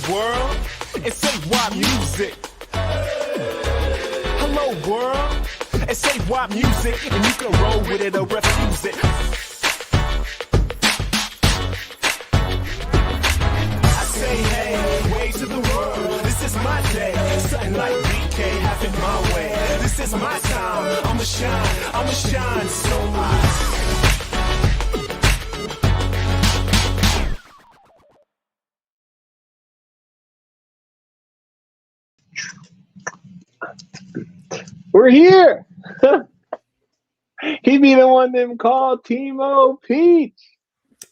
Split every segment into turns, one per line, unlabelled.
world, and say why music. Hello world, and say why music, and you can roll with it or refuse it. I say hey, ways to the world, this is my day. Something like BK, have it my way. This is my time, I'ma shine so much.
We're here. He be the one them called Timo Peach.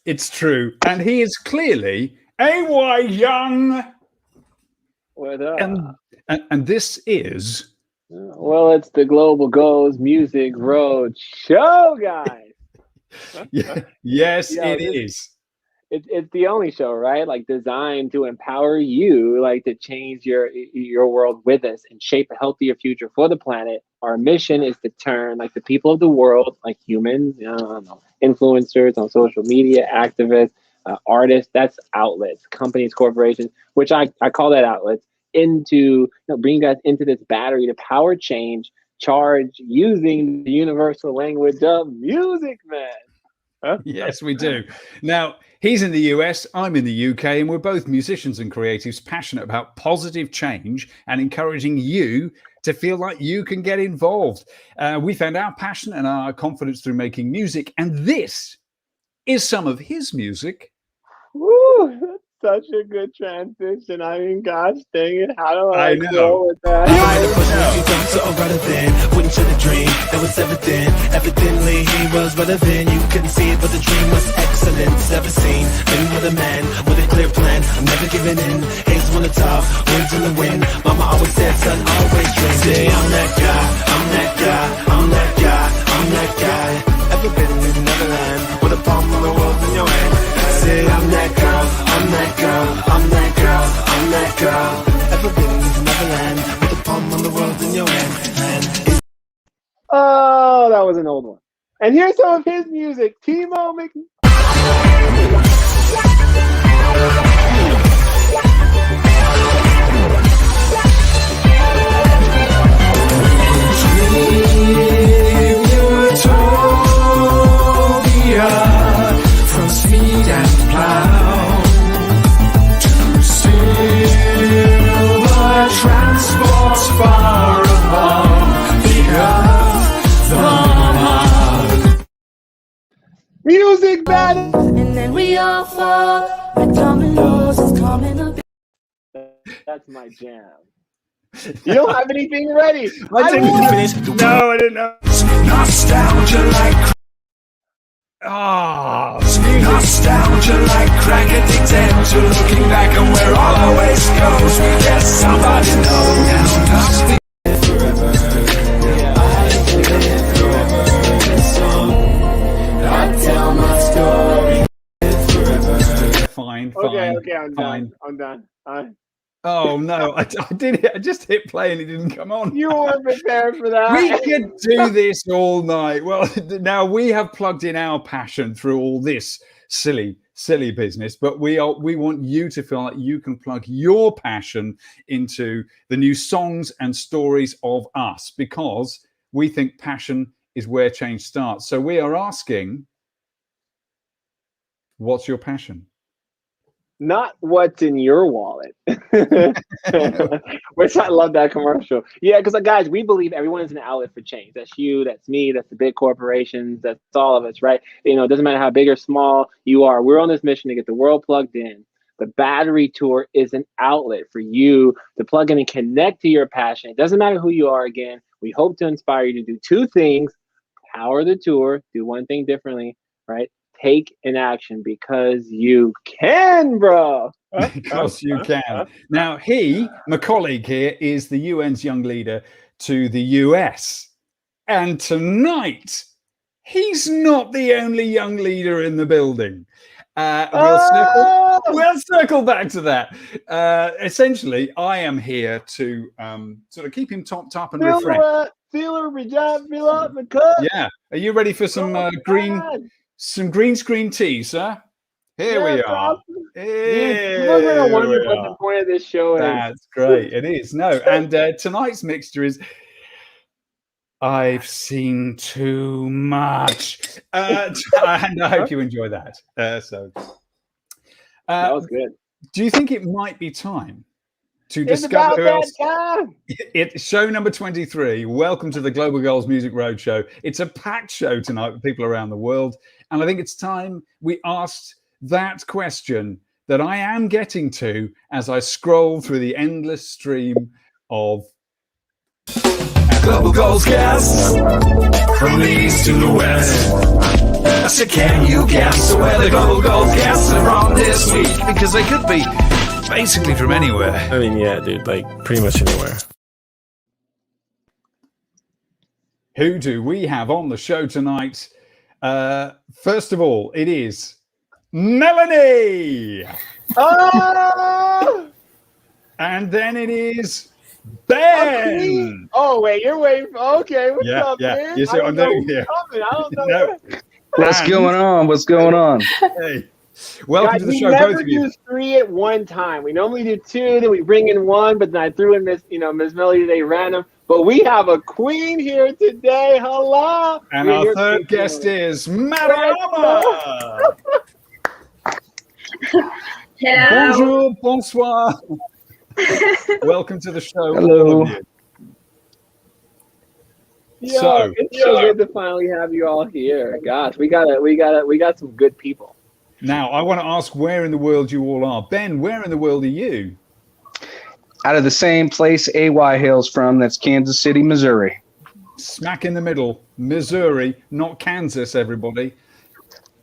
It's true, and he is clearly AY Young.
What up?
And this is
Well, it's the Global Goals Music Roadshow, guys.
yes,
Yeah,
it is.
It's the only show, right? Like designed to empower you, like to change your world with us and shape a healthier future for the planet. Our mission is to turn like the people of the world, like humans, influencers on social media, activists, artists. That's outlets, companies, corporations, which I call that outlets, into bring you guys into this battery to power change, charge using the universal language of music, man. Huh?
Yes, we do. Now, he's in the US, I'm in the UK, and we're both musicians and creatives passionate about positive change and encouraging you to feel like you can get involved. We found our passion and our confidence through making music, and this is some of his music.
Woo, that's such a good transition. I mean, gosh dang it, how do I
know.
go with that?
So irrelevant, wouldn't you the dream? That was everything, evidently he was relevant. You couldn't see it, but the dream was excellent. Never seen many other men with a clear plan. I'm never giving in. Hates on the top, words in the wind. Mama always said, son, always dream. Say I'm that guy, I'm that guy, I'm that guy, I'm that guy. Ever been to Neverland with a palm of the world in your hand? Say I'm that girl, I'm that girl, I'm that girl, I'm that girl. Ever been to Neverland with a palm of the world in your hand?
Oh, that was an old one. And here's some of his music. Timo Mc...
From speed and plow to silver transports far above the earth, the mud.
Music battle.
And then we all fall like dominoes. It's coming up.
That's my jam. You don't have anything ready.
I didn't finish. No, I didn't know.
Nostalgia like nostalgia like crack addicts and to looking back and where all always goes. We guess somebody knows now. Forever, yeah, I live forever. This song, I tell my story. Forever.
Fine.
Okay, I'm
fine.
done. I'm done.
Oh no, I did it. I just hit play and it didn't come on.
You weren't prepared for that.
We could do this all night. Well, now we have plugged in our passion through all this silly business, but we want you to feel like you can plug your passion into the new songs and stories of us, because we think passion is where change starts. So we are asking, what's your passion?
Not what's in your wallet. Which I love that commercial. Yeah, because guys, we believe everyone is an outlet for change. That's you, that's me, that's the big corporations, that's all of us, right? It doesn't matter how big or small you are. We're on this mission to get the world plugged in. The Battery Tour is an outlet for you to plug in and connect to your passion. It doesn't matter who you are. Again, we hope to inspire you to do two things: power the tour, do one thing differently, right? Take an action because you can, bro.
Because you can. Now, my colleague here, is the UN's young leader to the US. And tonight, he's not the only young leader in the building. We'll circle back to that. Essentially, I am here to sort of keep him topped up and refreshed. Yeah. Are you ready for some green screen tea, sir? Here we are.
People are gonna wonder what the point of this show is.
That's great. It is. No, and tonight's mixture is I've seen too much. And I hope you enjoy that.
That was good.
Do you think it might be time to
It's
discover
about
who
that
else?
time.
It's show number 23. Welcome to the Global Girls Music Roadshow. It's a packed show tonight with people around the world. And I think it's time we asked that question that I am getting to as I scroll through the endless stream of
Global goals guests from the east to the west. I said, can you guess where the global goals guests are from this week? Because they could be basically from anywhere.
I mean, yeah, dude, like pretty much anywhere.
who do we have on the show tonight? First of all, it is Melanie.
Oh!
And then it is Ben.
Oh, wait, you're waiting for, okay, what's up,
yeah.
man?
You see what I'm doing here?
I don't know.
No.
What's going on? What's going on?
Hey, welcome
Guys,
to the
we
show,
never
both of you.
do 3 at one time. We normally do 2, then we bring in 1, but then I threw in Miss Melody today random. But we have a queen here today. Hello.
And our third guest is Mariama.
Hello.
Bonjour, bonsoir. Welcome to the show.
Hello.
All of you.
Yo, it's so good to finally have you all here. Gosh, we got some good people.
Now, I want to ask where in the world you all are. Ben, where in the world are you?
Out of the same place AY hails from, that's Kansas City, Missouri.
Smack in the middle, Missouri, not Kansas, everybody.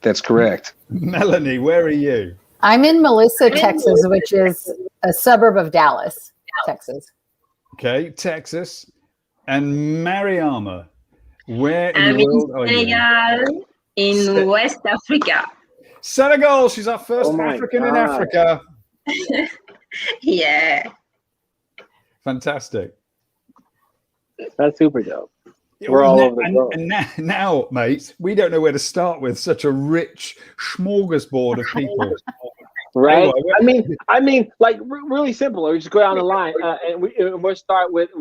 That's correct.
Melanie, where are you?
I'm in Melissa, Texas, which is a suburb of Dallas, Texas.
Okay, Texas. And Mariama, where in
I'm
the world
in
are you?
Senegal, in West Africa.
Senegal, she's our first
Oh my
African in
God.
Africa.
Yeah.
Fantastic.
That's super dope. We're all over the world.
And now, mate, we don't know where to start with such a rich smorgasbord of people.
Right.
Anyway,
I mean, like really simple. We just go down the line, and we'll start with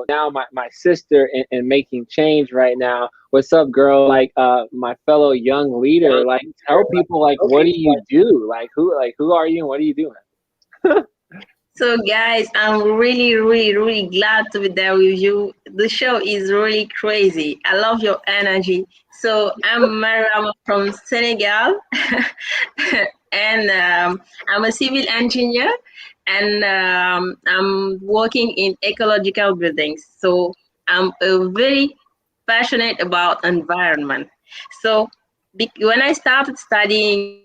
now my sister and making change right now. What's up, girl? Like my fellow young leader. Like tell people like what do you do? Like who are you and what are you doing?
So guys, I'm really glad to be there with you. The show is really crazy. I love your energy. So I'm Mariam from Senegal, and I'm a civil engineer, and I'm working in ecological buildings. So I'm very passionate about environment. So when I started studying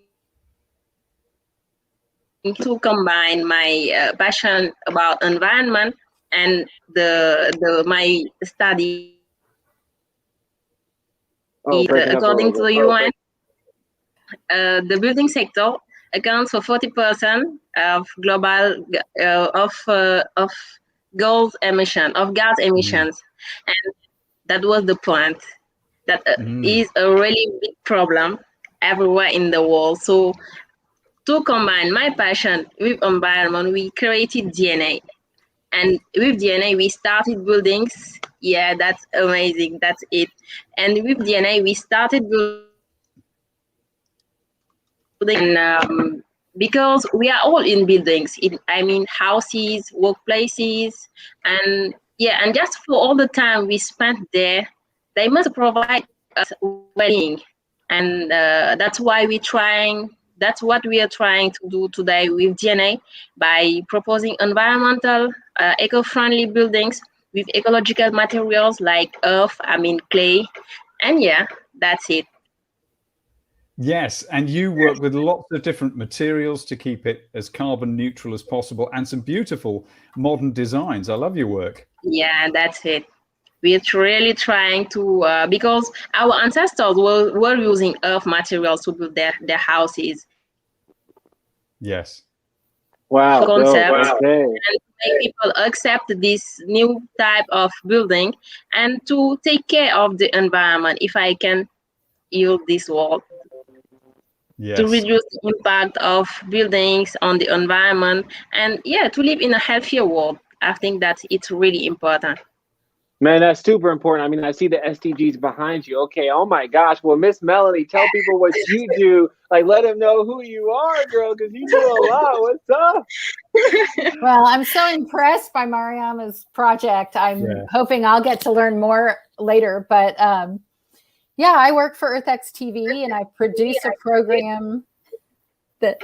to combine my passion about environment and my study according to the UN, the building sector accounts for 40% of global of gas emissions, and that was the point. That is a really big problem everywhere in the world. So to combine my passion with environment, we created DNA. And with DNA, we started buildings. Yeah, that's amazing. That's it. And with DNA, we started building because we are all in buildings. Houses, workplaces, and just for all the time we spent there, they must provide us well-being. And that's why we're trying. That's what we are trying to do today with DNA by proposing environmental, eco-friendly buildings with ecological materials like clay. And that's it.
Yes, and you work with lots of different materials to keep it as carbon neutral as possible and some beautiful modern designs. I love your work.
Yeah, that's it. We're really trying to, because our ancestors were using earth materials to build their houses.
Yes.
Wow.
Concept.
Okay.
And to make people accept this new type of building and to take care of the environment, if I can use this word.
Yes.
to reduce the impact of buildings on the environment, and to live in a healthier world. I think that it's really important.
Man, that's super important. I mean, I see the SDGs behind you. Okay, oh my gosh. Well, Miss Melanie, tell people what you do. Like, let them know who you are, girl, because you do a lot. What's up?
Well, I'm so impressed by Mariama's project. I'm hoping I'll get to learn more later. But I work for EarthX TV, and I produce a program that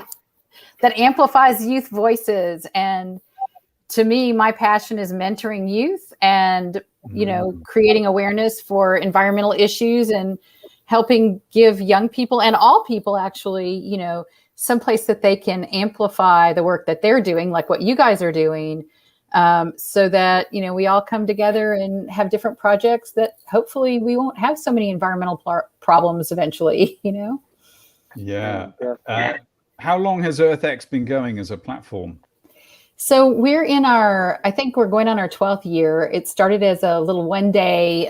amplifies youth voices. And to me, my passion is mentoring youth and creating awareness for environmental issues and helping give young people and all people actually, some place that they can amplify the work that they're doing, like what you guys are doing, so that, we all come together and have different projects that hopefully we won't have so many environmental problems eventually,
Yeah. How long has EarthX been going as a platform?
So we're I think we're going on our 12th year. It started as a little one-day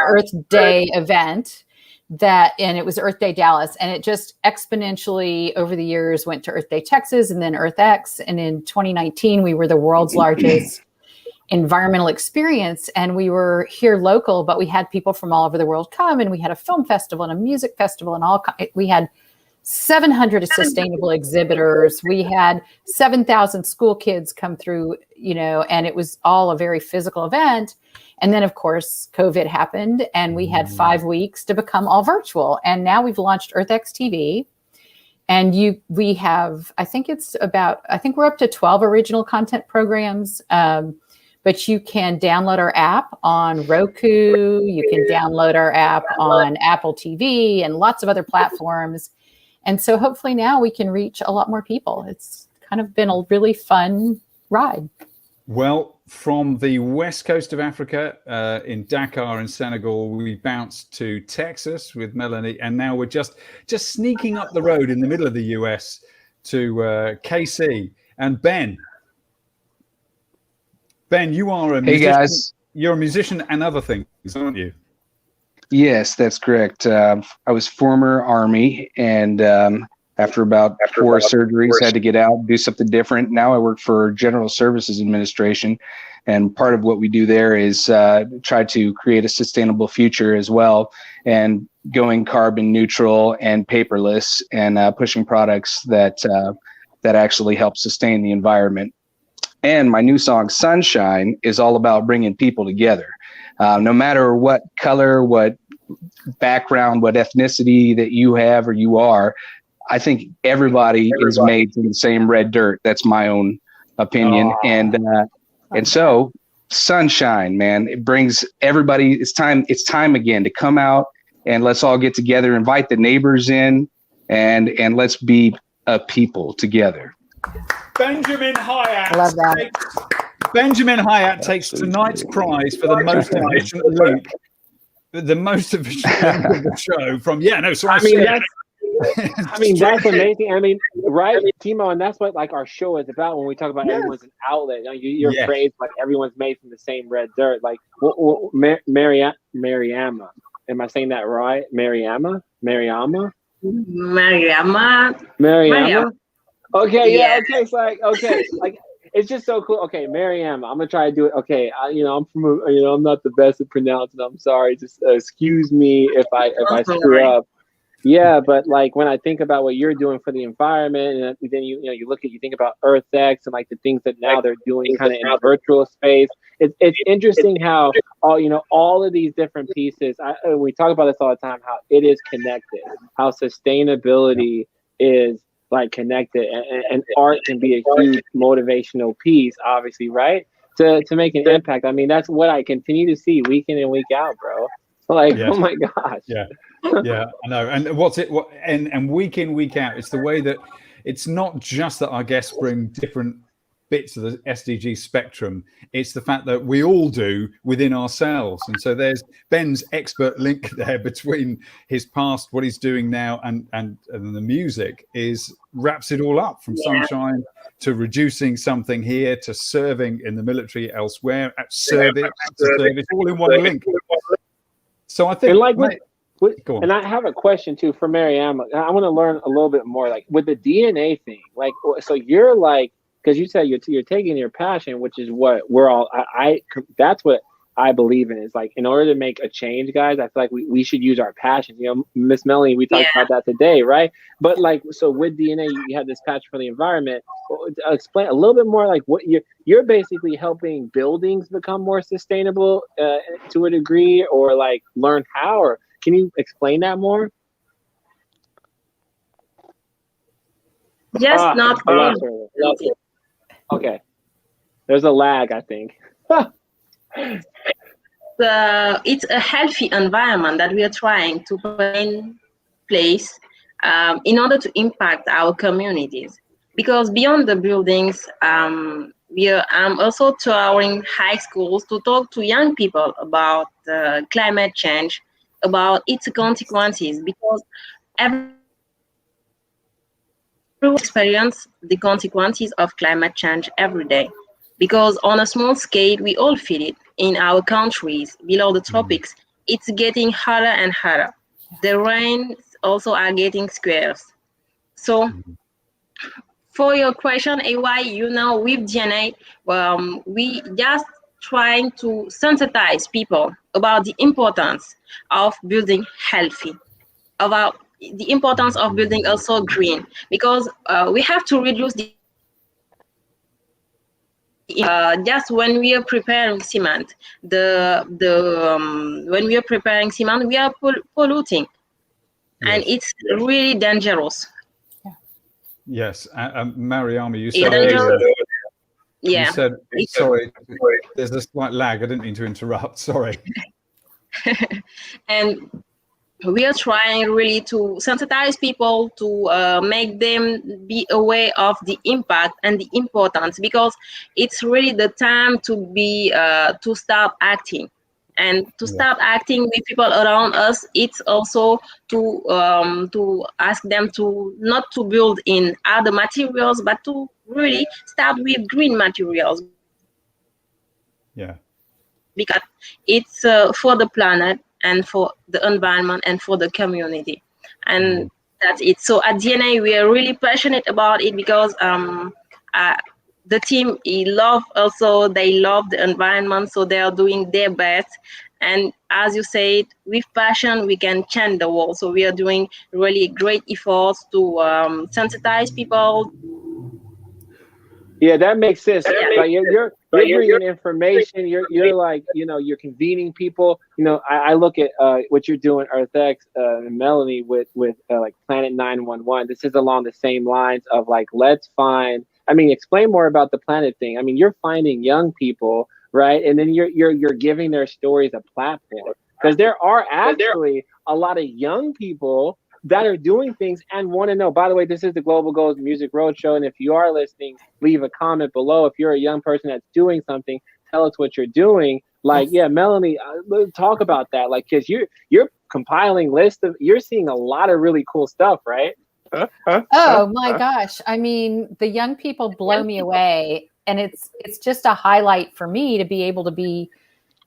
Earth Day event and it was Earth Day Dallas. And it just exponentially over the years went to Earth Day Texas and then EarthX. And in 2019, we were the world's largest environmental experience. And we were here local, but we had people from all over the world come, and we had a film festival and a music festival and we had 700 sustainable exhibitors. We had 7,000 school kids come through, and it was all a very physical event. And then, of course, COVID happened, and we had 5 weeks to become all virtual. And now we've launched EarthX TV, and we have, I think we're up to 12 original content programs. But you can download our app on Roku. You can download our app on Apple TV and lots of other platforms. And so hopefully now we can reach a lot more people. It's kind of been a really fun ride.
Well, from the west coast of Africa, in Dakar in Senegal, we bounced to Texas with Melanie, and now we're just sneaking up the road in the middle of the US to KC. And Ben, you are a musician. Hey guys. You're a musician and other things, aren't you?
Yes, that's correct. I was former Army, and after about 4 surgeries, had to get out, do something different. Now I work for General Services Administration, and part of what we do there is try to create a sustainable future as well, and going carbon neutral and paperless, and pushing products that actually help sustain the environment. And my new song, Sunshine, is all about bringing people together. No matter what color, what background, what ethnicity that you have or you are, I think everybody is made from the same red dirt. That's my own opinion. And so Sunshine, man, it brings everybody. It's time again to come out, and let's all get together, invite the neighbors in, and let's be a people together.
Benjamin Hyatt.
Love that.
Benjamin Hyatt takes tonight's prize for the most efficient link. The most efficient link of the show from
that's amazing. I mean, right, Timo, and that's what our show is about when we talk about everyone's an outlet. Your phrase, everyone's made from the same red dirt. Mariama. Am I saying that right? Mariama. Okay, yeah. Okay, it's it's just so cool. Okay, Mariama, I'm gonna try to do it. Okay, I'm from I'm not the best at pronouncing. I'm sorry. Just excuse me if I screw up. Yeah, but when I think about what you're doing for the environment, and then you think about EarthX and the things that now they're doing kind of in a virtual space. It's interesting how all of these different pieces. We talk about this all the time. How it is connected. How sustainability is connected, and art can be a huge motivational piece, obviously, right? To make an impact. I mean, that's what I continue to see week in and week out, bro. Oh my gosh.
Yeah, I know. And and week in, week out, it's the way that it's not just that our guests bring different bits of the SDG spectrum. It's the fact that we all do within ourselves. And so there's Ben's expert link there between his past, what he's doing now, and the music wraps it all up, from Sunshine to reducing something here to serving in the military elsewhere, at service, all in one link. So I think Go on.
And I have a question too for Marianne. I want to learn a little bit more, like with the DNA thing. Like, so you're like, because you said you're taking your passion, which is what we're all. That's what I believe in. Is like, in order to make a change, guys, I feel like we should use our passion. You know, Miss Melanie, we talked about that today, right? But like, so with DNA, you have this passion for the environment. Explain a little bit more, like what you're basically helping buildings become more sustainable to a degree, or like learn how, or can you explain that more?
Yes, not
okay. There's a lag, I think.
It's a healthy environment that we are trying to put in place in order to impact our communities. Because beyond the buildings, I'm also touring high schools to talk to young people about climate change, about its consequences, because everyone experience the consequences of climate change every day. Because on a small scale, we all feel it in our countries below the tropics. It's getting hotter and hotter. The rains also are getting scarce. So for your question, AY, with DNA, we just trying to sensitize people about the importance of building healthy, about the importance of building also green, because we have to reduce the just when we are preparing cement, when we are preparing cement, we are polluting, and it's really dangerous.
Yes, Mariama, you
Yeah,
said earlier.
Yeah.
You said, sorry, there's a slight lag. I didn't mean to interrupt. Sorry.
And we are trying really to sensitize people to make them be aware of the impact and the importance, because it's really the time to start acting. And to start acting with people around us, it's also to ask them to not to build in other materials, but to really start with green materials.
Yeah.
Because it's for the planet and for the environment and for the community. And that's it. So at DNA, we are really passionate about it, because the team, they love the environment, so they are doing their best. And as you said, with passion, we can change the world. So we are doing really great efforts to sensitize people.
Yeah, that makes sense. Like you're bringing information. You're like, you're convening people. I look at what you're doing, EarthX and Melanie with like Planet 911. This is along the same lines of like, let's find. I mean, explain more about the planet thing. I mean, you're finding young people, right? And then you're giving their stories a platform, because there are actually a lot of young people that are doing things and want to know. By the way, this is the Global Goals Music Roadshow, and if you are listening, leave a comment below. If you're a young person that's doing something, tell us what you're doing. Like, yeah, Melanie, talk about that. Like, because you're compiling lists you're seeing a lot of really cool stuff, right?
Oh my gosh. I mean, the young people blow me away. And it's just a highlight for me to be able to be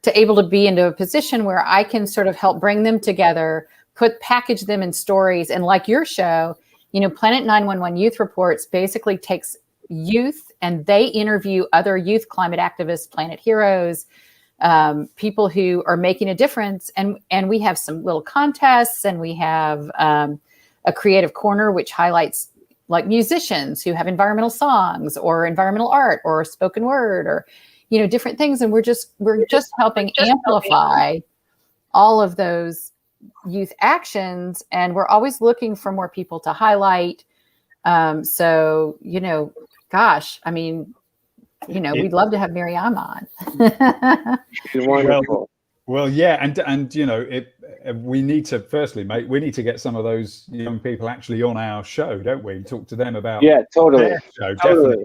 into a position where I can sort of help bring them together, package them in stories. And like your show, Planet 911 Youth Reports basically takes youth and they interview other youth climate activists, planet heroes, people who are making a difference. And we have some little contests, and we have a creative corner, which highlights like musicians who have environmental songs or environmental art or spoken word or, different things. And we're just helping amplify all of those youth actions. And we're always looking for more people to highlight. So, gosh, I mean, we'd love to have Miriam on.
She's wonderful.
Well, yeah, and we need to firstly, mate, we need to get some of those young people actually on our show, don't we? Talk to them about
their show,
definitely.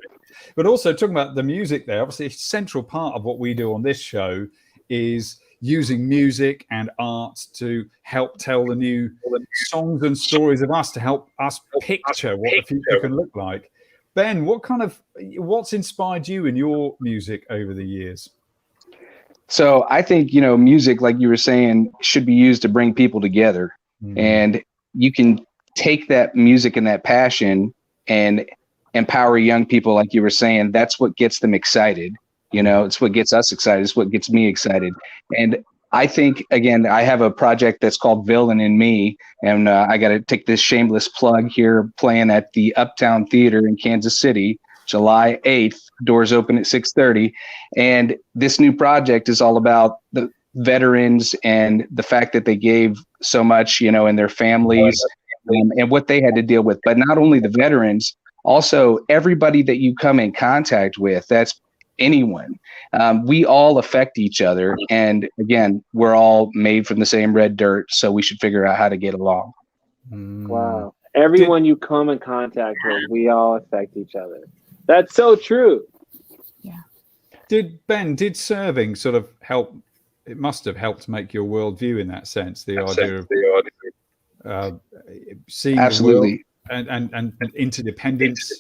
But also talking about the music there, obviously a central part of what we do on this show is using music and art to help tell the new songs and stories of us, to help us picture what the future can look like. Ben, what's inspired you in your music over the years?
So I think, music, like you were saying, should be used to bring people together. And you can take that music and that passion and empower young people, like you were saying. That's what gets them excited. It's what gets us excited. It's what gets me excited. And I think, again, I have a project that's called Villain in Me, and I got to take this shameless plug here, playing at the Uptown Theater in Kansas City, July 8th. Doors open at 6:30. And this new project is all about the veterans and the fact that they gave so much, and their families and what they had to deal with. But not only the veterans, also everybody that you come in contact with. That's anyone. We all affect each other. And again, we're all made from the same red dirt. So we should figure out how to get along.
Wow. Everyone you come in contact with, we all affect each other. That's so true.
Yeah.
Did serving sort of help? It must have helped make your worldview in that sense. The idea of seeing
Absolutely.
the world and interdependence,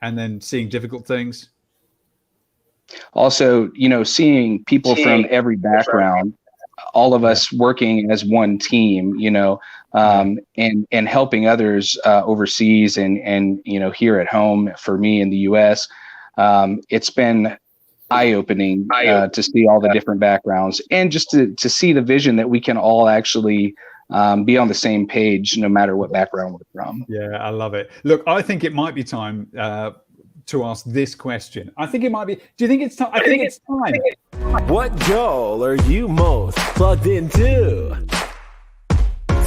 and then seeing difficult things.
Also, seeing people from every background, all of us working as one team, and helping others overseas and here at home. For me in the U.S., it's been eye-opening to see all the different backgrounds, and just to see the vision that we can all actually be on the same page, no matter what background we're from.
Yeah, I love it. Look, I think it might be time to ask this question. I think it might be. Do you think it's time? I think it's time.
What goal are you most plugged into?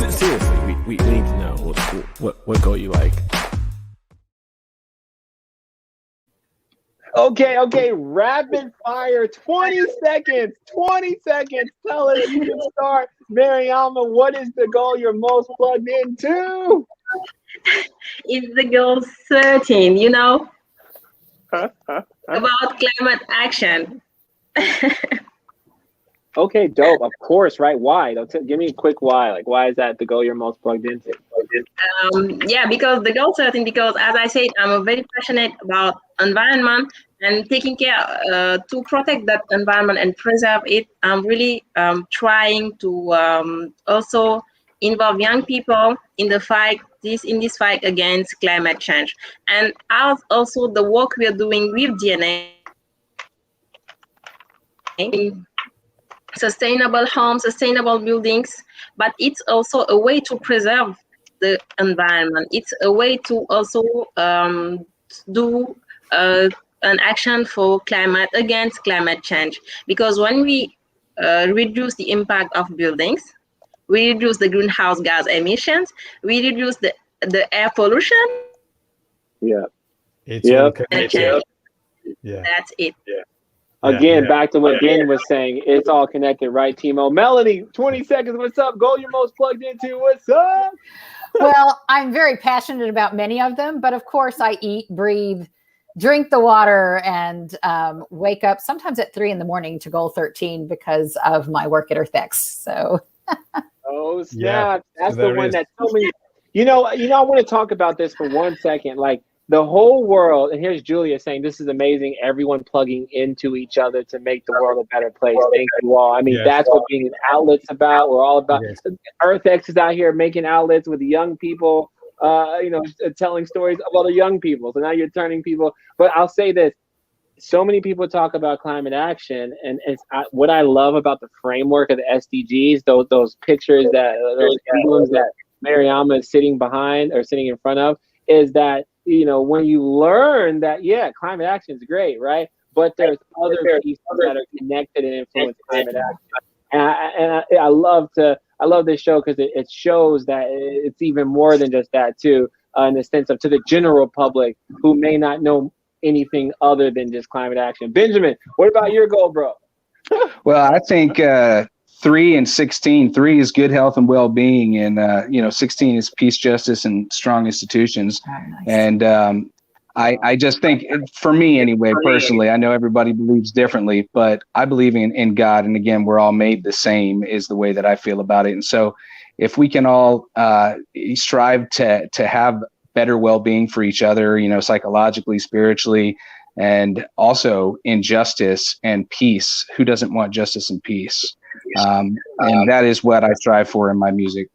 Seriously, we need to know what goal you like.
Okay, rapid fire, 20 seconds. Tell us, you can start. Mariama, what is the goal you're most plugged into?
It's the goal 13, about climate action.
Okay, dope. Of course, right? Why? Give me a quick why. Like, why is that the goal you're most plugged into?
Because the goal 13, because as I said, I'm very passionate about environment and taking care to protect that environment and preserve it. I'm really trying to also involve young people in the fight, in this fight against climate change. And also the work we are doing with DNA, sustainable homes, sustainable buildings, but it's also a way to preserve the environment. It's a way to also do an action for against climate change. Because when we reduce the impact of buildings, we reduce the greenhouse gas emissions, we reduce the air pollution.
Yeah.
It's all
connected.
Yeah.
That's it.
Yeah. Again, back to what Ben was saying, it's all connected, right, Timo? Melanie, 20 seconds, what's up? Goal you're most plugged into, what's up?
Well, I'm very passionate about many of them, but of course I eat, breathe, drink the water, and wake up sometimes at 3 a.m. to goal 13 because of my work at EarthX. So.
Oh, snap.
Yeah,
that's
so
the one that told me. I want to talk about this for 1 second. Like, the whole world, and here's Julia saying, this is amazing. Everyone plugging into each other to make the world a better place. Thank you all. I mean, that's what being an outlet's about. We're all about. EarthX is out here making outlets with the young people, telling stories of other young people. So now you're turning people. But I'll say this. So many people talk about climate action, and what I love about the framework of the SDGs, those pictures, those emblems that Mariama is sitting behind or sitting in front of, is that, when you learn that, climate action is great, right? But there's other pieces that are connected and influence climate action. And I love this show because it shows that it's even more than just that too, in the sense of to the general public who may not know anything other than just climate action. Benjamin, what about your goal, bro?
Well, I think 3 and 16. 3 is good health and well-being, and 16 is peace, justice, and strong institutions. Nice. And I just think, for me anyway, personally, I know everybody believes differently, but I believe in God, and again, we're all made the same is the way that I feel about it. And so, if we can all strive to have better well-being for each other, psychologically, spiritually, and also in justice and peace. Who doesn't want justice and peace? And that is what I strive for in my music.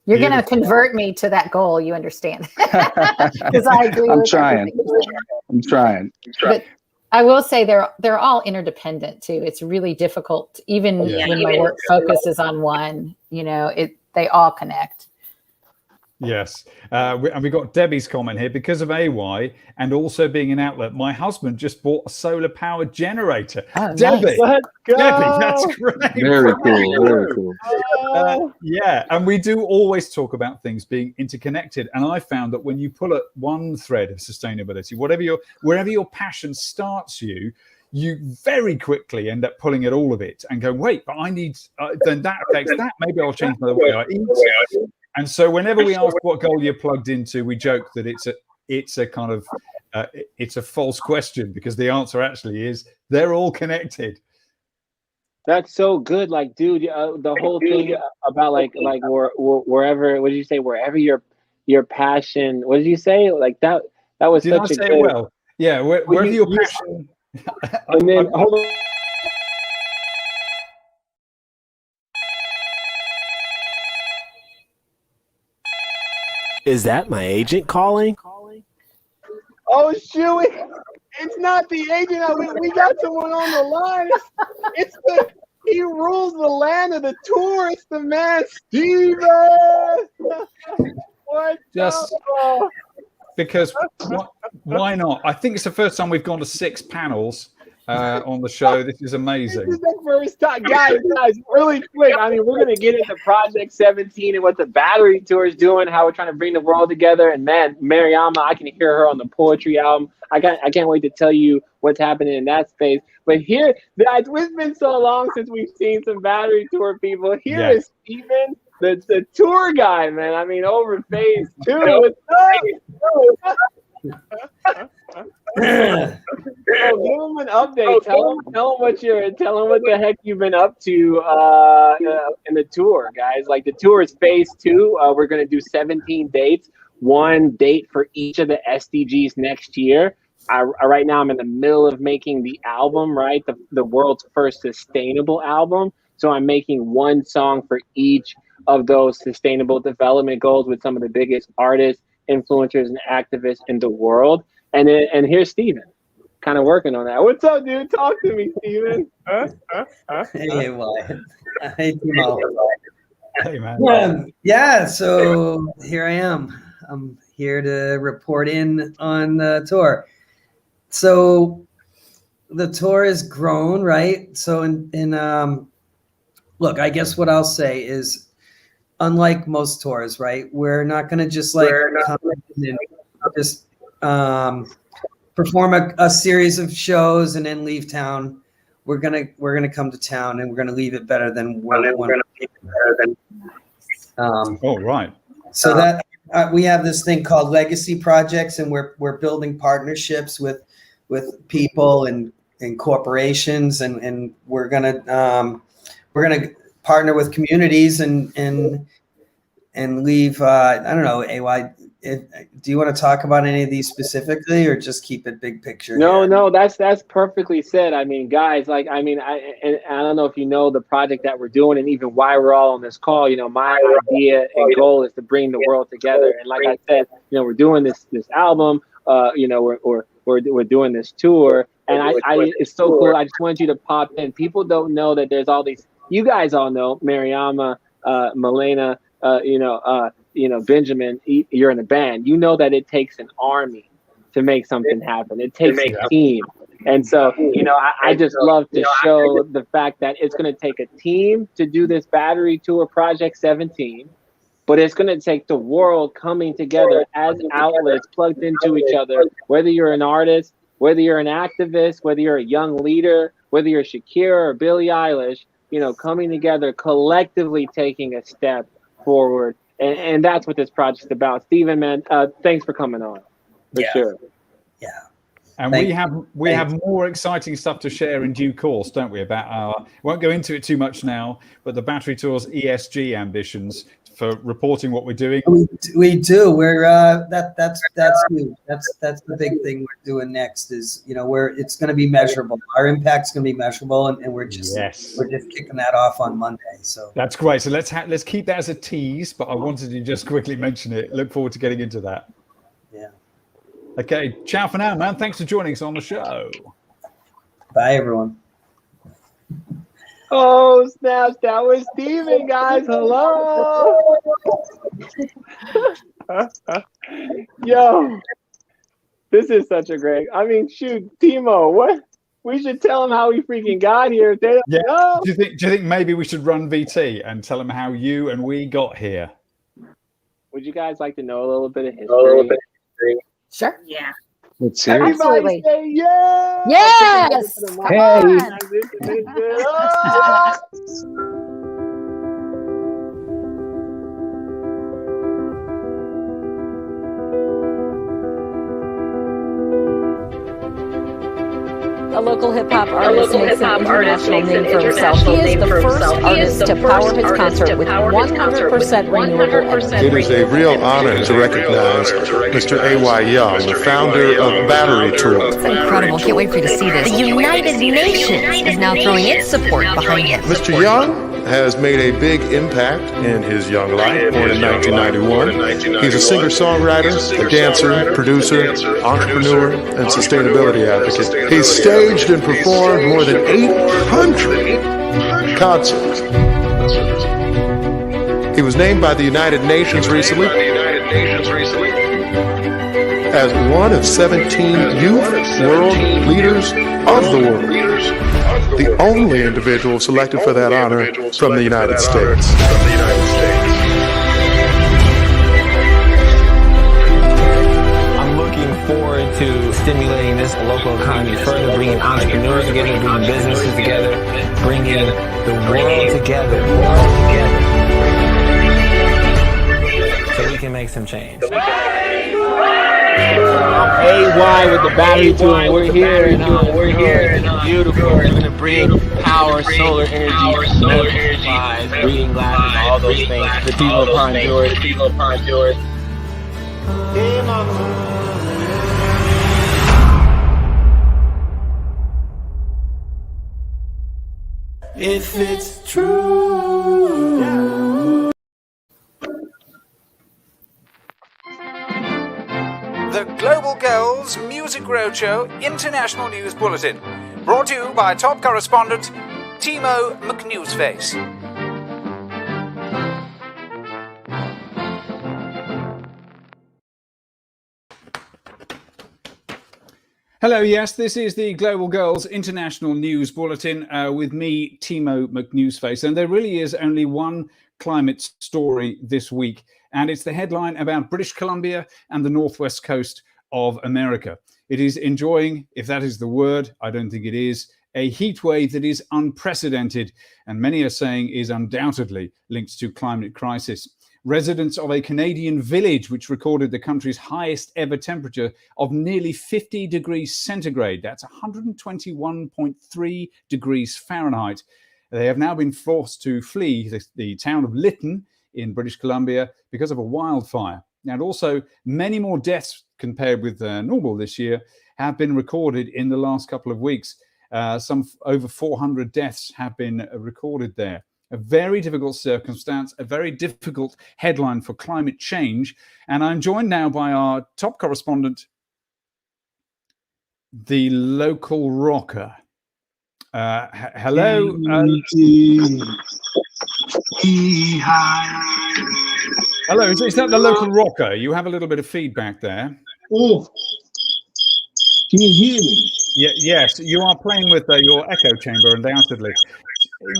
You're going to convert me to that goal. You understand? Because I agree.
I'm trying.
But I will say they're all interdependent too. It's really difficult, even when my work focuses on one. They all connect.
Yes. And we got Debbie's comment here. Because of AY and also being an outlet, my husband just bought a solar powered generator.
Oh,
Debbie,
nice.
Let's go.
Debbie, that's great.
Very cool. Very cool.
Yeah. And we do always talk about things being interconnected. And I found that when you pull at one thread of sustainability, wherever your passion starts you very quickly end up pulling at all of it and go, wait, but I need, then that affects that. Maybe I'll change the way I eat. And so whenever we ask what goal you're plugged into, we joke that it's a kind of it's a false question, because the answer actually is they're all connected.
That's so good. Like, dude, the whole thing about like wherever, what did you say? Wherever your passion, what did you say? Like that was
Did
such
I
a
say
good.
it well? Yeah, wherever your passion.
And then hold on.
Is that my agent calling?
Oh shoot! It's not the agent. We got someone on the line. He rules the land of the tour. It's the man, Steven. What?
Just because why not? I think it's the first time we've gone to 6 panels on the show. This is amazing.
This is the first time, guys, really quick. I mean, we're gonna get into Project 17 and what the battery tour is doing, how we're trying to bring the world together. And man, Mariama, I can hear her on the poetry album. I can't wait to tell you what's happening in that space. But here, guys, it's been so long since we've seen some battery tour people. Here is Steven, the tour guy, man. I mean, over phase 2. What's up? Give him an update. Tell him what the heck you've been up to in the tour, guys. Like, the tour is phase 2. We're gonna do 17 dates, 1 date for each of the SDGs next year. Right now I'm in the middle of making the album, right? The world's first sustainable album. So I'm making 1 song for each of those sustainable development goals with some of the biggest artists, influencers, and activists in the world. And here's Steven, kind of working on that. What's up, dude? Talk to me, Steven.
Hey, Wyatt. Hey, Timo.
Hey, man.
Yeah, so here I am. I'm here to report in on the tour. So the tour has grown, right? So look, I guess what I'll say is, unlike most tours, right? We're not going to just come in and just perform a series of shows and then leave town. We're gonna come to town and we're gonna leave it better than
Oh, right.
So that we have this thing called legacy projects, and we're building partnerships with people and corporations, and we're gonna partner with communities and leave. I don't know, AY. Do you want to talk about any of these specifically, or just keep it big picture?
No, that's perfectly said. I mean, guys, I don't know if you know the project that we're doing and even why we're all on this call. You know, my idea and goal is to bring the world together. And like I said, you know, we're doing this album. You know, we're doing this tour, and it's so cool. I just wanted you to pop in. People don't know that there's all these. You guys all know Mariama, Milena, Benjamin, you're in a band. You know that it takes an army to make something happen. It takes a team. And so, you know, I just love to show the fact that it's going to take a team to do this battery tour, Project 17, but it's going to take the world coming together as outlets plugged into each other, whether you're an artist, whether you're an activist, whether you're a young leader, whether you're Shakira or Billie Eilish, you know, coming together, collectively taking a step forward. And that's what this project's about. Steven, man, thanks for coming on. For sure.
Yeah.
And we have more exciting stuff to share in due course, don't we? About won't go into it too much now, but the Battery Tour's ESG ambitions, for reporting what we're doing.
We do. We're that's huge. That's the big thing we're doing next is, you know, it's going to be measurable. Our impact's going to be measurable, and we're just kicking that off on Monday. So
that's great. So let's keep that as a tease. But I wanted to just quickly mention it. Look forward to getting into that.
Yeah.
Okay. Ciao for now, man. Thanks for joining us on the show.
Bye, everyone.
Oh, snaps. That was Steven, guys. Hello. Yo, this is such a great. I mean, shoot, Timo, what? We should tell them how we freaking got here. If they don't know.
Do you think maybe we should run VT and tell them how you and we got here?
Would you guys like to know a little bit of history?
Sure.
Yeah.
Let's hear it.
Everybody say yeah.
Yes.
Hey.
A local hip-hop artist makes an international name for himself. He is the first artist to power his concert with 100% renewable energy.
It is a real honor to recognize Mr. A.Y. Young, the founder of Battery Tool.
It's incredible. Can't wait for you to see this. The United Nations is now throwing its support behind it.
Mr. Young has made a big impact in his young life, born in 1991. He's a singer-songwriter, a dancer, producer, entrepreneur, and sustainability advocate. He's staged and performed more than 800 concerts. He was named by the United Nations recently as one of 17 youth world leaders of the world. The only individual selected for that honor from the United States.
I'm looking forward to stimulating this local economy further, bringing entrepreneurs together, bringing businesses together, bringing the world together, so we can make some change.
I'm AY with the battery tool, and we're here, and beautiful. We're gonna bring power, solar energy, supplies, reading glasses, all those things. The Timo Peach. Hey, mama.
If it's true.
The Global Girls Music Roadshow International News Bulletin, brought to you by top correspondent Timo McNewsface.
Hello, yes, this is the Global Girls International News Bulletin with me, Timo McNewsface. And there really is only one climate story this week, and it's the headline about British Columbia and the northwest coast of America. It is enjoying, if that is the word, I don't think it is, a heat wave that is unprecedented, and many are saying is undoubtedly linked to climate crisis. Residents of a Canadian village which recorded the country's highest ever temperature of nearly 50 degrees centigrade, that's 121.3 degrees Fahrenheit. They have now been forced to flee the town of Lytton in British Columbia because of a wildfire. And also many more deaths compared with normal this year have been recorded in the last couple of weeks. Some over 400 deaths have been recorded there. A very difficult circumstance, a very difficult headline for climate change. And I'm joined now by our top correspondent, the local rocker. Hello. Hello, is that the local rocker? You have a little bit of feedback there.
Oh, can you hear me?
Yes, you are playing with your echo chamber, undoubtedly.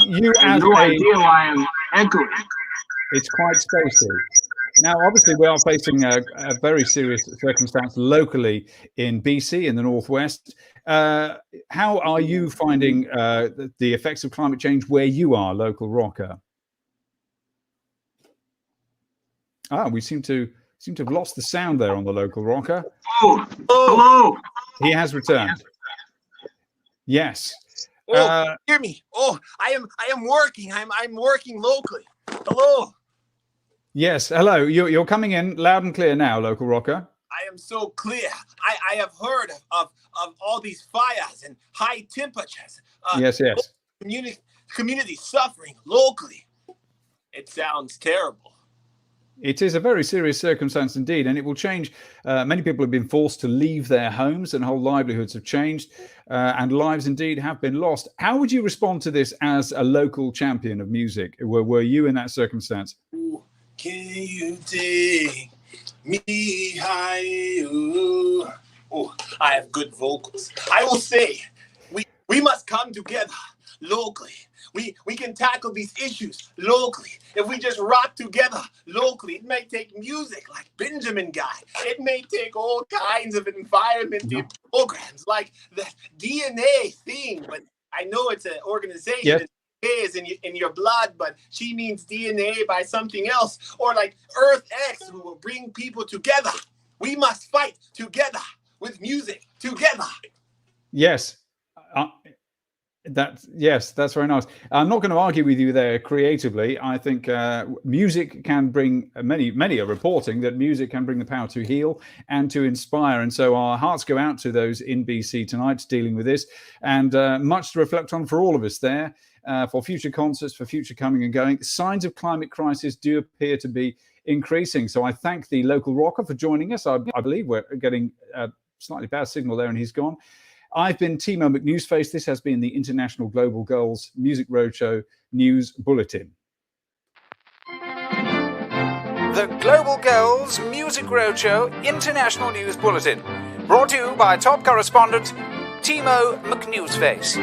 You
I have no idea why I'm echoing.
It's quite spacey. Now, obviously, we are facing a very serious circumstance locally in BC, in the northwest. How are you finding the effects of climate change where you are, local rocker? We seem to have lost the sound there on the local rocker.
Oh, hello.
He has returned. Yes.
Hear me. I am working. I'm working locally. Hello.
Yes, hello. You're coming in loud and clear now, local rocker.
I am so clear. I have heard of all these fires and high temperatures.
Yes.
Community suffering locally. It sounds terrible.
It is a very serious circumstance indeed, and it will change. Many people have been forced to leave their homes and whole livelihoods have changed, and lives indeed have been lost. How would you respond to this as a local champion of music? Were you in that circumstance?
Can you take me high? Oh, I have good vocals. I will say, we must come together locally. We can tackle these issues locally. If we just rock together locally, it may take music like Benjamin Guy. It may take all kinds of environmental programs like the DNA thing. But I know it's an organization.
Yes.
Is in your blood, but she means DNA by something else. Or like Earth X, who will bring people together. We must fight together with music together.
Yes. That's very nice. I'm not going to argue with you there creatively. I think music can bring, many are reporting that music can bring the power to heal and to inspire. And so our hearts go out to those in BC tonight dealing with this, and much to reflect on for all of us there, for future concerts, for future coming and going. Signs of climate crisis do appear to be increasing. So I thank the local rocker for joining us. I believe we're getting a slightly bad signal there and he's gone. I've been Timo McNewsface. This has been the International Global Girls Music Roadshow News Bulletin.
The Global Girls Music Roadshow International News Bulletin. Brought to you by top correspondent Timo McNewsface.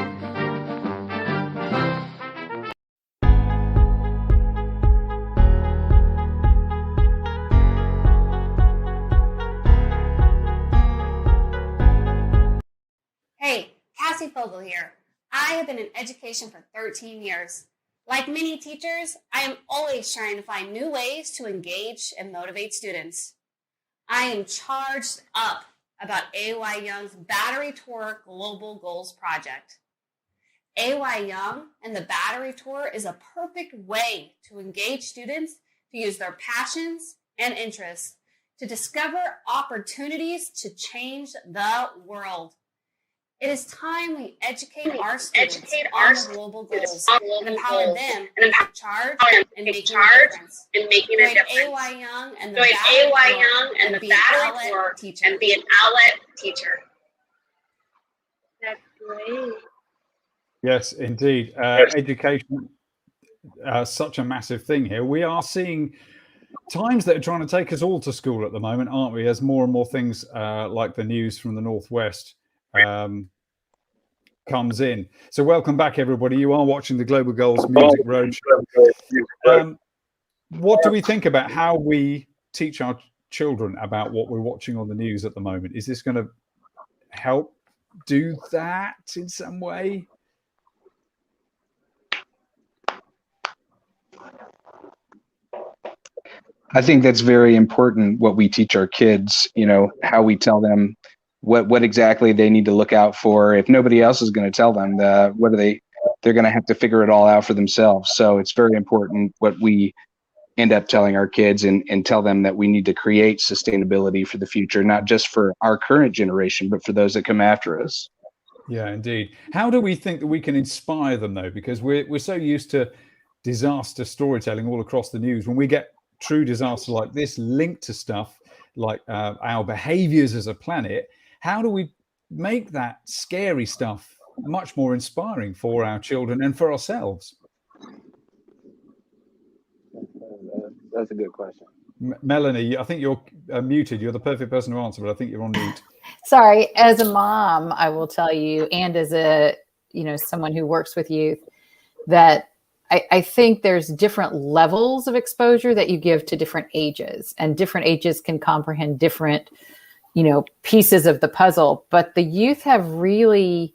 Hey, Cassie Fogel here. I have been in education for 13 years. Like many teachers, I am always trying to find new ways to engage and motivate students. I am charged up about AY Young's Battery Tour Global Goals Project. AY Young and the Battery Tour is a perfect way to engage students to use their passions and interests to discover opportunities to change the world. It is time we educate our students on the global goals and empower them to take charge and making a difference. Join AY Young and the Battery Tour and be an outlet teacher. That's great.
Yes, indeed. Education, such a massive thing here. We are seeing times that are trying to take us all to school at the moment, aren't we? As more and more things like the news from the Northwest comes in. So welcome back, everybody. You are watching the Global Girls Music Roadshow. What do we think about how we teach our children about what we're watching on the news at the moment? Is this going to help do that in some way?
I think that's very important, what we teach our kids, how we tell them what exactly they need to look out for. If nobody else is going to tell them, they're going to have to figure it all out for themselves. So it's very important what we end up telling our kids and tell them that we need to create sustainability for the future, not just for our current generation, but for those that come after us.
Yeah, indeed. How do we think that we can inspire them, though? Because we're so used to disaster storytelling all across the news. When we get true disaster like this linked to stuff like our behaviors as a planet, how do we make that scary stuff much more inspiring for our children and for ourselves?
That's a good question.
Melanie, I think you're muted. You're the perfect person to answer, but I think you're on mute.
Sorry. As a mom, I will tell you, and as a, someone who works with youth, that I think there's different levels of exposure that you give to different ages, and different ages can comprehend different pieces of the puzzle. But the youth have really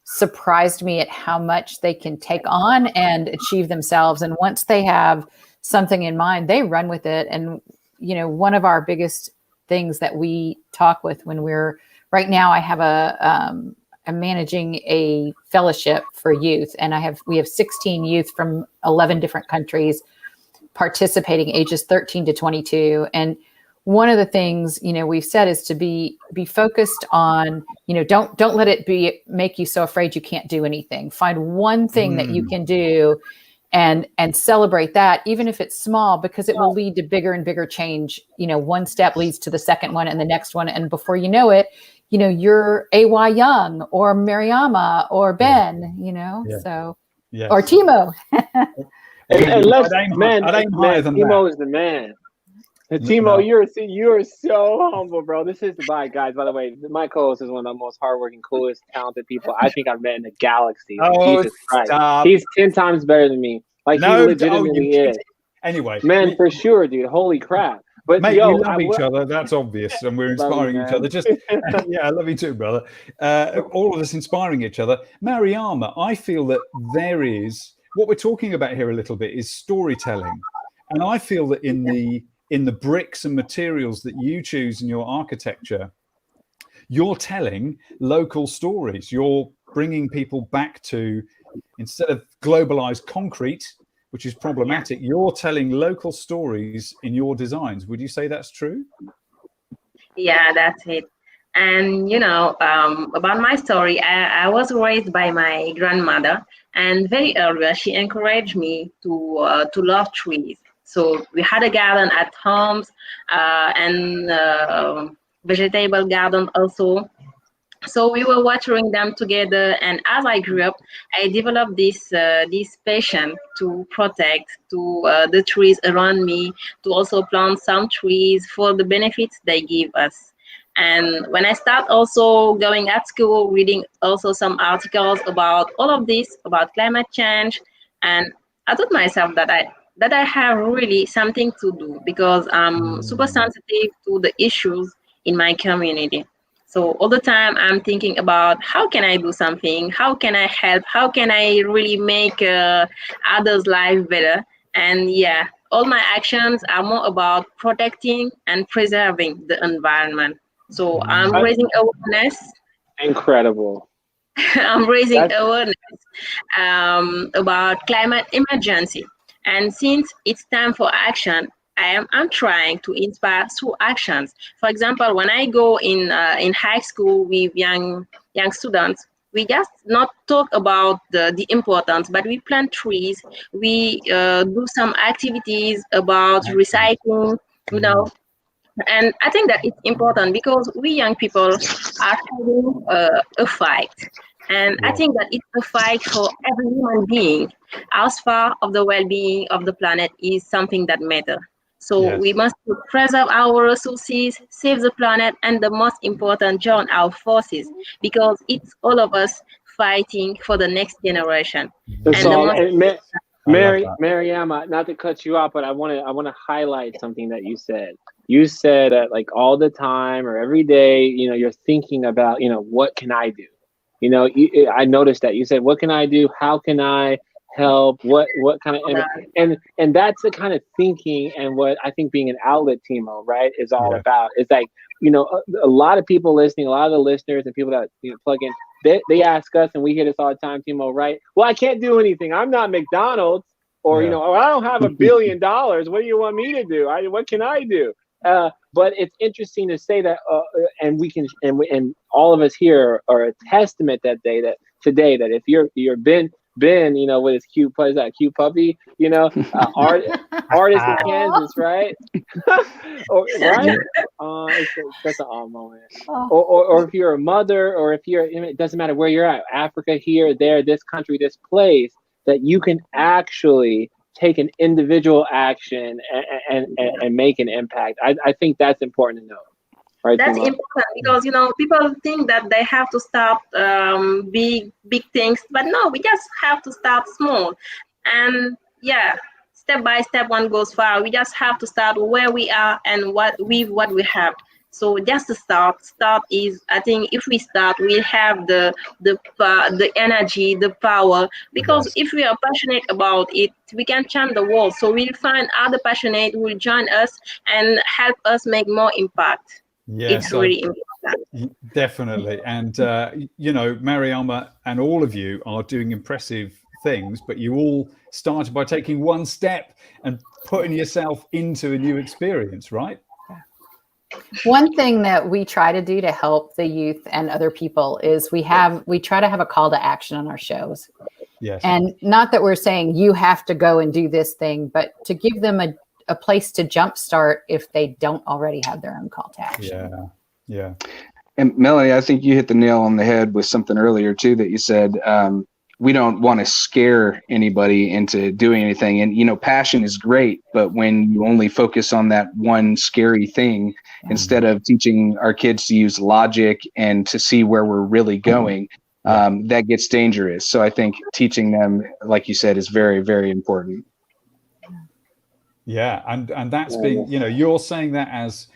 surprised me at how much they can take on and achieve themselves. And once they have something in mind, they run with it. And, one of our biggest things that we talk with when right now, I have I'm managing a fellowship for youth, and we have 16 youth from 11 different countries participating ages 13 to 22. And one of the things, we've said is to be focused on, don't let it make you so afraid you can't do anything. Find one thing that you can do and celebrate that, even if it's small, because it will lead to bigger and bigger change. One step leads to the second one and the next one. And before you know it, you're AY Young or Mariama or Ben, so, or Timo.
and let's, Timo is the man. And Timo, you're so humble, bro. This is guys. By the way, my co-host is one of the most hardworking, coolest, talented people I think I've met in the galaxy. Jesus Christ, he's 10 times better than me. He legitimately is.
Anyway,
man, for sure, dude. Holy crap! But
mate, you love each other. That's obvious, and we're inspiring each other. Just I love you too, brother. All of us inspiring each other. Mariama, I feel that there is what we're talking about here a little bit is storytelling, and I feel that in the bricks and materials that you choose in your architecture, you're telling local stories. You're bringing people back to, instead of globalized concrete, which is problematic, you're telling local stories in your designs. Would you say that's true?
Yeah, that's it. And about my story, I was raised by my grandmother, and very early she encouraged me to love trees. So we had a garden at home, and vegetable garden also. So we were watering them together, and as I grew up, I developed this passion to protect the trees around me, to also plant some trees for the benefits they give us. And when I start also going at school, reading also some articles about all of this, about climate change, and I thought myself that I have really something to do, because I'm super sensitive to the issues in my community. So all the time I'm thinking about how can I do something, how can I help, how can I really make others' life better. And all my actions are more about protecting and preserving the environment. So I'm raising awareness.
Incredible.
I'm raising awareness about climate emergency. And since it's time for action, I'm trying to inspire through actions. For example, when I go in high school with young students, we just not talk about the importance, but we plant trees. We do some activities about recycling, And I think that it's important because we young people are having a fight. And I think that it's a fight for every human being. As far of the well-being of the planet is something that matters. So we must preserve our resources, save the planet, and the most important, join our forces, because it's all of us fighting for the next generation.
Mariama, not to cut you off, but I want to highlight something that you said. You said that all the time or every day, you're thinking about, what can I do? I noticed that you said, what can I do? How can I help? What kind of, and that's the kind of thinking and what I think being an outlet, Timo, right, is all about. It's a lot of people listening, a lot of the listeners and people that plug in, they ask us, and we hear this all the time, Timo, right? Well, I can't do anything. I'm not McDonald's, or I don't have $1 billion. What do you want me to do? What can I do? But it's interesting to say that, and we can, and all of us here are a testament today that if you're Ben, with his cute puppy, that cute puppy, artist in Kansas, right? Right? That's an odd moment. Or if you're a mother, or if it doesn't matter where you're at, Africa, here, there, this country, this place, that you can actually take an individual action and make an impact. I think that's important to know. Right,
that's
Timo?
important because people think that they have to start big things, but no, we just have to start small. And step by step, one goes far. We just have to start where we are and what we have. So just to start is, I think if we start, we'll have the energy, the power, because if we are passionate about it, we can change the world. So we'll find other passionate who will join us and help us make more impact.
Yes,
it's really important.
Definitely. And, Mariama and all of you are doing impressive things, but you all started by taking one step and putting yourself into a new experience, right?
One thing that we try to do to help the youth and other people is we try to have a call to action on our shows.
Yes.
And not that we're saying you have to go and do this thing, but to give them a place to jumpstart if they don't already have their own call to action.
Yeah.
And Melanie, I think you hit the nail on the head with something earlier too, that you said, we don't want to scare anybody into doing anything. And, you know, passion is great, but when you only focus on that one scary thing, instead of teaching our kids to use logic and to see where we're really going, that gets dangerous. So I think teaching them, like you said, is very, very important.
Yeah. And that's been, you know, you're saying that as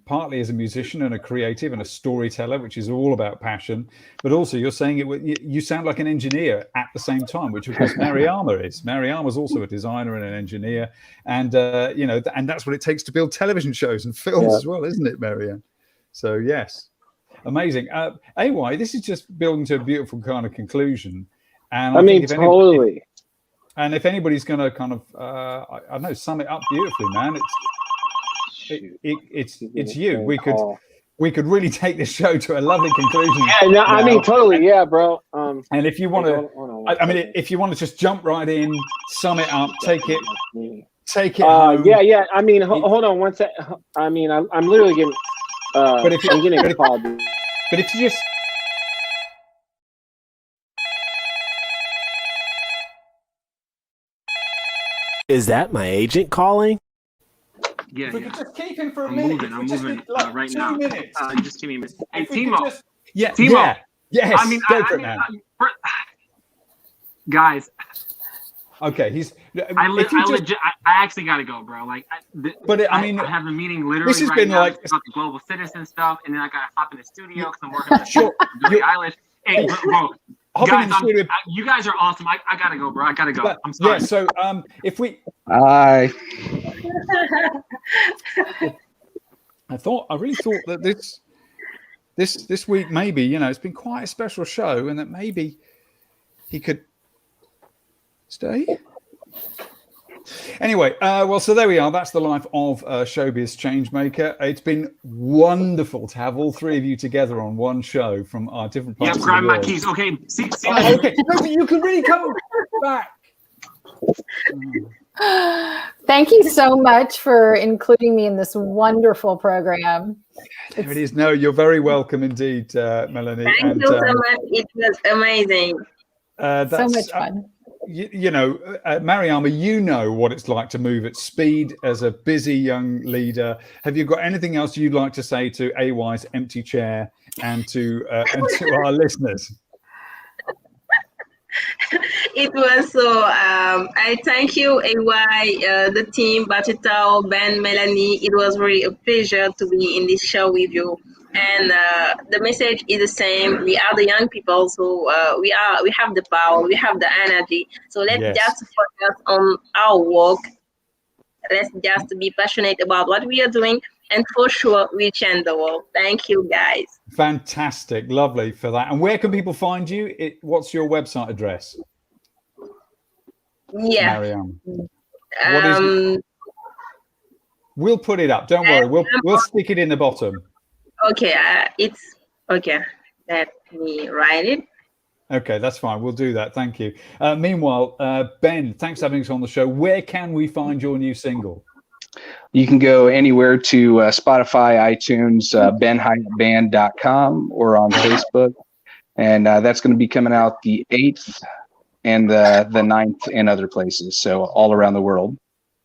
partly as a musician and a creative and a storyteller, which is all about passion, but also you're saying you sound like an engineer at the same time, which of course Mariama is. Mariama's also a designer and an engineer, and you know, and that's what it takes to build television shows and films as well, isn't it, Mariam? So yes, amazing. AY, this is just building to a beautiful kind of conclusion, and I
mean, totally.
And if anybody's going to kind of, I don't know, sum it up beautifully, man, it's you. We could really take this show to a lovely conclusion.
Yeah, no, I mean, totally, yeah, bro.
And if you want to, I mean, if you want to just jump right in, sum it up, take it home.
Yeah. I mean, hold on one sec. I mean, I'm literally getting.
But if
I'm getting a call, dude.
But if you just.
Is that my agent calling?
Yeah,
we could just keep him for a
I'm
minute.
moving
like
right
2
now.
minutes.
Just give me a minute. Hey, Timo.
Timo. Yes.
I mean, guys.
Okay, he's.
I actually gotta go, bro. Like, I mean, I have a meeting literally.
This has
right
been
now
like
about the global citizen stuff, and then I gotta hop in the studio because I'm working on Billie Eilish. Hey, bro. Guys, you guys are awesome. I gotta go, bro. I gotta go. I'm sorry.
Yeah. So, if we.
I
really thought that this week maybe, you know, it's been quite a special show, and that maybe he could stay. Anyway, well, so there we are. That's the life of Showbiz Changemaker. It's been wonderful to have all three of you together on one show from our different parts of the world.
grab my keys. Okay. See
okay. No, but you can really come back.
Thank you so much for including me in this wonderful program.
There it is. No, you're very welcome indeed, Melanie.
Thank you so much. It was amazing.
So much fun.
You know, Mariama, you know what it's like to move at speed as a busy young leader. Have you got anything else you'd like to say to AY's empty chair and to our listeners?
It was so. I thank you, AY, the team, Batitao, Ben, Melanie. It was really a pleasure to be in this show with you. And the message is the same. We are the young people, so we have the power, we have the energy. So let's just focus on our work. Let's just be passionate about what we are doing, and for sure, we change the world. Thank you, guys.
Fantastic, lovely for that. And where can people find you? What's your website address?
Yeah.
Mariam. What is it? We'll put it up. Don't worry. We'll stick it in the bottom.
Okay, it's okay. Let me write it.
Okay, that's fine. We'll do that. Thank you. Meanwhile, Ben, thanks for having us on the show. Where can we find your new single?
You can go anywhere to Spotify, iTunes, benhyattband.com, or on Facebook. And that's going to be coming out the 8th and the 9th and other places. So all around the world.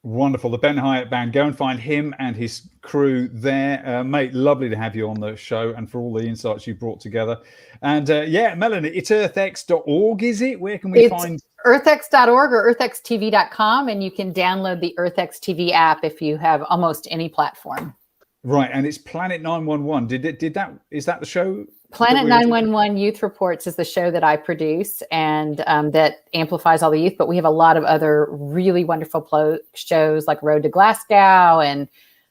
Wonderful. The Ben Hyatt Band. Go and find him and his crew there. Mate, lovely to have you on the show and for all the insights you brought together. And Melanie, it's earthx.org, is it? Where can we find?
earthx.org or earthxtv.com, and you can download the EarthX TV app if you have almost any platform.
Right, and it's Planet 911. Is that the show?
Planet 911 Youth Reports is the show that I produce, and that amplifies all the youth. But we have a lot of other really wonderful shows like Road to Glasgow and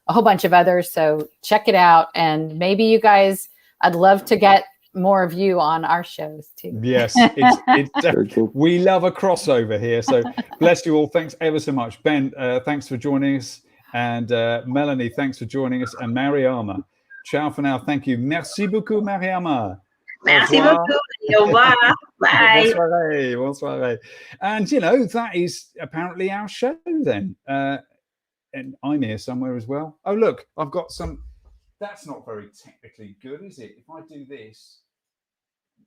a whole bunch of others. So check it out. And maybe you guys, I'd love to get more of you on our shows too.
Yes, it's we love a crossover here. So bless you all. Thanks ever so much. Ben, thanks for joining us. And Melanie, thanks for joining us. And Mariama, ciao for now. Thank you. Merci beaucoup, Mariama.
Merci beaucoup. Au revoir. Bye.
Bonsoir. Bonsoir. And, you know, that is apparently our show then. And I'm here somewhere as well. Oh, look, I've got some. That's not very technically good, is it? If I do this,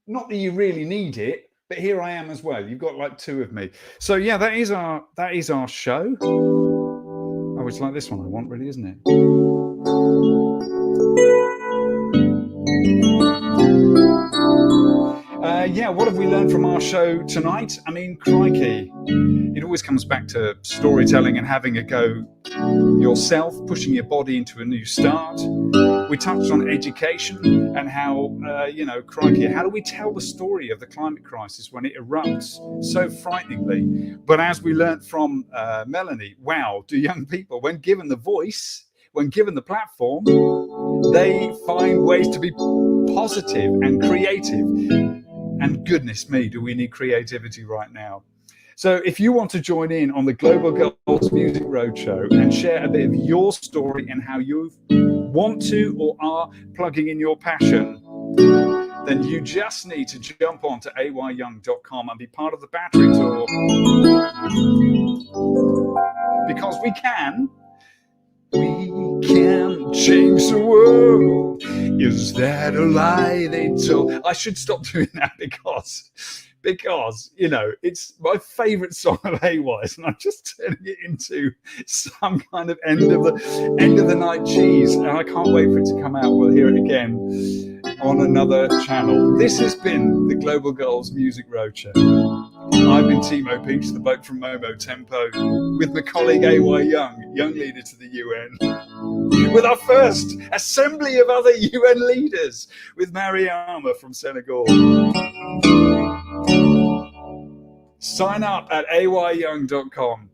not that you really need it, but here I am as well. You've got like two of me. So yeah, that is our show. Oh, it's like this one I want, really, isn't it? Yeah, what have we learned from our show tonight? I mean, crikey. It always comes back to storytelling and having a go yourself, pushing your body into a new start. We touched on education and how, you know, crikey, how do we tell the story of the climate crisis when it erupts so frighteningly? But as we learned from Melanie, wow, do young people, when given the voice, when given the platform, they find ways to be positive and creative. And goodness me, do we need creativity right now? So if you want to join in on the Global Girls Music Roadshow and share a bit of your story and how you want to or are plugging in your passion, then you just need to jump on to ayyoung.com and be part of the battery tour. Because we can change the world. Is that a lie they told? I should stop doing that because you know, it's my favorite song of AY's, and I'm just turning it into some kind of end of the night cheese, and I can't wait for it to come out. We'll hear it again on another channel. This has been the Global Girls Music Roadshow. I've been Timo Peach, the bloke from Momo Tempo, with my colleague AY Young, young leader to the UN, with our first assembly of other UN leaders, with Mariama from Senegal. Sign up at ayyoung.com.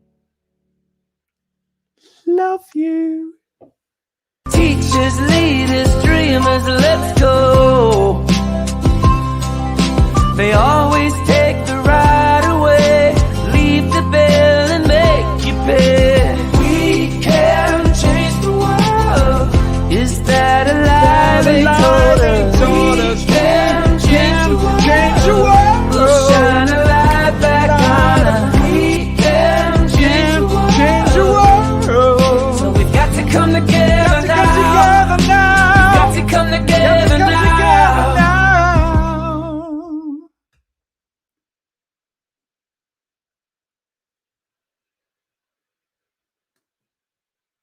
Love you.
Teachers, leaders, dreamers, let's go. They always